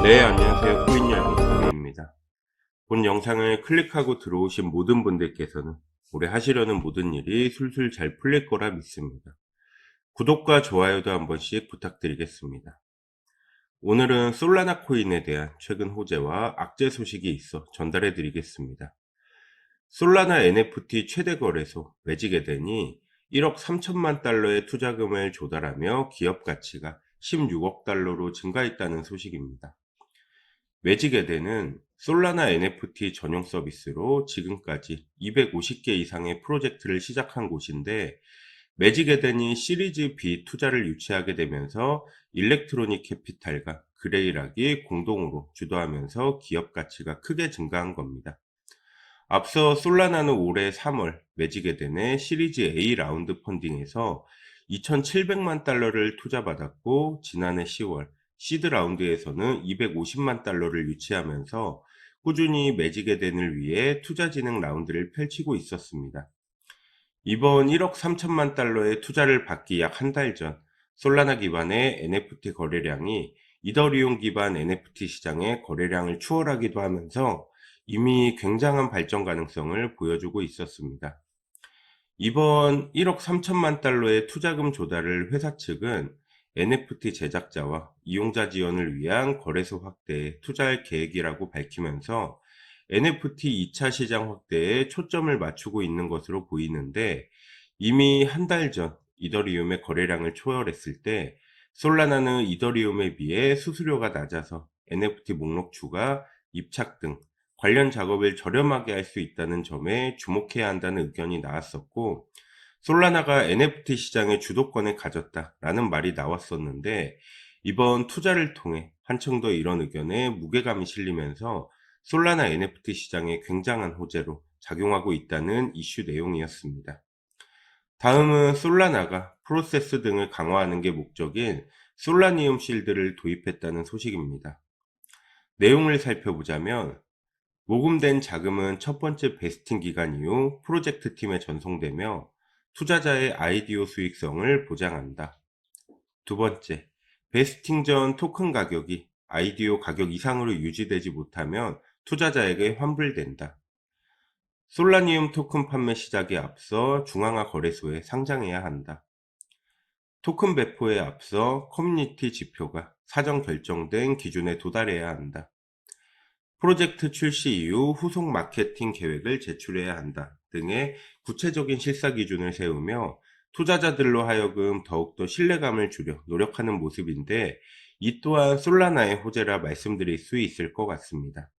네, 안녕하세요. 코인이야기 강혜입니다. 본 영상을 클릭하고 들어오신 모든 분들께서는 올해 하시려는 모든 일이 술술 잘 풀릴 거라 믿습니다. 구독과 좋아요도 한 번씩 부탁드리겠습니다. 오늘은 솔라나 코인에 대한 최근 호재와 악재 소식이 있어 전달해 드리겠습니다. 솔라나 NFT 최대 거래소 매직에덴이 1억 3천만 달러의 투자금을 조달하며 기업 가치가 16억 달러로 증가했다는 소식입니다. 매직에덴은 솔라나 NFT 전용 서비스로 지금까지 250개 이상의 프로젝트를 시작한 곳인데, 매직에덴이 시리즈 B 투자를 유치하게 되면서 일렉트로닉 캐피탈과 그레이락이 공동으로 주도하면서 기업 가치가 크게 증가한 겁니다. 앞서 솔라나는 올해 3월 매직에덴의 시리즈 A 라운드 펀딩에서 2,700만 달러를 투자받았고, 지난해 10월 시드 라운드에서는 250만 달러를 유치하면서 꾸준히 매직에덴을 위해 투자 진행 라운드를 펼치고 있었습니다. 이번 1억 3천만 달러의 투자를 받기 약 한 달 전, 솔라나 기반의 NFT 거래량이 이더리움 기반 NFT 시장의 거래량을 추월하기도 하면서 이미 굉장한 발전 가능성을 보여주고 있었습니다. 이번 1억 3천만 달러의 투자금 조달을 회사 측은 NFT 제작자와 이용자 지원을 위한 거래소 확대에 투자할 계획이라고 밝히면서 NFT 2차 시장 확대에 초점을 맞추고 있는 것으로 보이는데, 이미 한 달 전 이더리움의 거래량을 초월했을 때 솔라나는 이더리움에 비해 수수료가 낮아서 NFT 목록 추가, 입착 등 관련 작업을 저렴하게 할 수 있다는 점에 주목해야 한다는 의견이 나왔었고, 솔라나가 NFT 시장의 주도권을 가졌다라는 말이 나왔었는데, 이번 투자를 통해 한층 더 이런 의견에 무게감이 실리면서 솔라나 NFT 시장에 굉장한 호재로 작용하고 있다는 이슈 내용이었습니다. 다음은 솔라나가 프로세스 등을 강화하는 게 목적인 솔라니움 실드를 도입했다는 소식입니다. 내용을 살펴보자면, 모금된 자금은 첫 번째 베스팅 기간 이후 프로젝트 팀에 전송되며 투자자의 아이디어 수익성을 보장한다. 두 번째, 베스팅 전 토큰 가격이 아이디어 가격 이상으로 유지되지 못하면 투자자에게 환불된다. 솔라니움 토큰 판매 시작에 앞서 중앙화 거래소에 상장해야 한다. 토큰 배포에 앞서 커뮤니티 지표가 사전 결정된 기준에 도달해야 한다. 프로젝트 출시 이후 후속 마케팅 계획을 제출해야 한다 등의 구체적인 실사 기준을 세우며 투자자들로 하여금 더욱더 신뢰감을 주려 노력하는 모습인데, 이 또한 솔라나의 호재라 말씀드릴 수 있을 것 같습니다.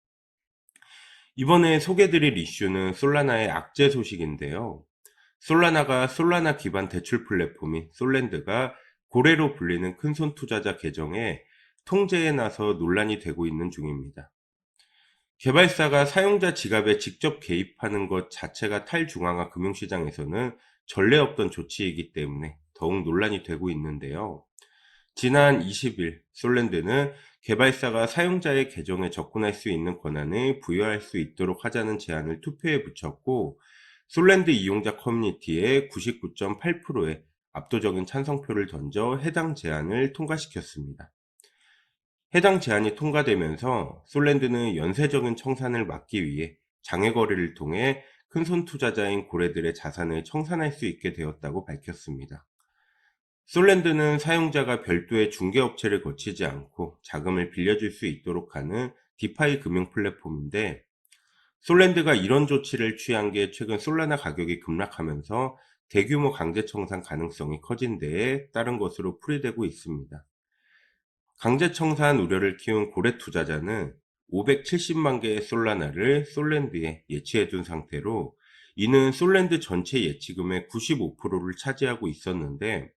이번에 소개드릴 이슈는 솔라나의 악재 소식인데요. 솔라나가 솔라나 기반 대출 플랫폼인 솔랜드가 고래로 불리는 큰손 투자자 계정에 통제에 나서 논란이 되고 있는 중입니다. 개발사가 사용자 지갑에 직접 개입하는 것 자체가 탈중앙화 금융시장에서는 전례 없던 조치이기 때문에 더욱 논란이 되고 있는데요. 지난 20일 솔랜드는 개발사가 사용자의 계정에 접근할 수 있는 권한을 부여할 수 있도록 하자는 제안을 투표에 붙였고, 솔랜드 이용자 커뮤니티의 99.8%의 압도적인 찬성표를 던져 해당 제안을 통과시켰습니다. 해당 제안이 통과되면서 솔랜드는 연쇄적인 청산을 막기 위해 장외 거래를 통해 큰손 투자자인 고래들의 자산을 청산할 수 있게 되었다고 밝혔습니다. 솔랜드는 사용자가 별도의 중개업체를 거치지 않고 자금을 빌려줄 수 있도록 하는 디파이 금융 플랫폼인데, 솔랜드가 이런 조치를 취한 게 최근 솔라나 가격이 급락하면서 대규모 강제 청산 가능성이 커진 데에 따른 것으로 풀이되고 있습니다. 강제 청산 우려를 키운 고래 투자자는 570만 개의 솔라나를 솔랜드에 예치해둔 상태로, 이는 솔랜드 전체 예치금의 95%를 차지하고 있었는데,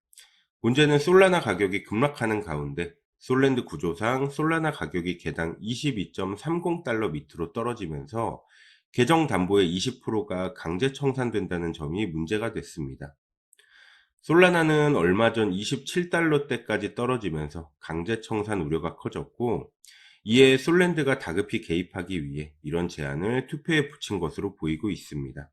문제는 솔라나 가격이 급락하는 가운데 솔랜드 구조상 솔라나 가격이 개당 22.30달러 밑으로 떨어지면서 계정 담보의 20%가 강제 청산된다는 점이 문제가 됐습니다. 솔라나는 얼마 전 27달러대까지 떨어지면서 강제 청산 우려가 커졌고, 이에 솔랜드가 다급히 개입하기 위해 이런 제안을 투표에 붙인 것으로 보이고 있습니다.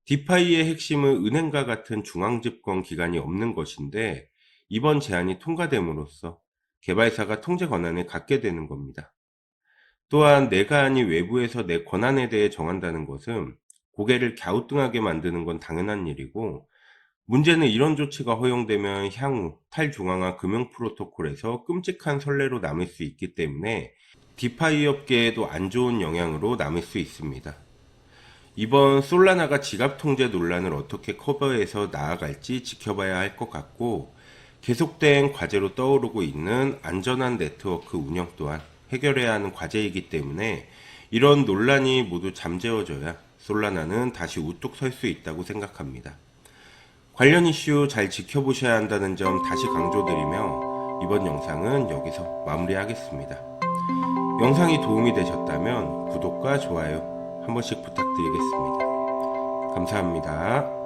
디파이의 핵심은 은행과 같은 중앙집권 기관이 없는 것인데, 이번 제안이 통과됨으로써 개발사가 통제 권한을 갖게 되는 겁니다. 또한 내가 아닌 외부에서 내 권한에 대해 정한다는 것은 고개를 갸우뚱하게 만드는 건 당연한 일이고, 문제는 이런 조치가 허용되면 향후 탈중앙화 금융 프로토콜에서 끔찍한 선례로 남을 수 있기 때문에 디파이 업계에도 안 좋은 영향으로 남을 수 있습니다. 이번 솔라나가 지갑 통제 논란을 어떻게 커버해서 나아갈지 지켜봐야 할 것 같고, 계속된 과제로 떠오르고 있는 안전한 네트워크 운영 또한 해결해야 하는 과제이기 때문에 이런 논란이 모두 잠재워져야 솔라나는 다시 우뚝 설 수 있다고 생각합니다. 관련 이슈 잘 지켜보셔야 한다는 점 다시 강조드리며 이번 영상은 여기서 마무리하겠습니다. 영상이 도움이 되셨다면 구독과 좋아요 한 번씩 부탁드리겠습니다. 감사합니다.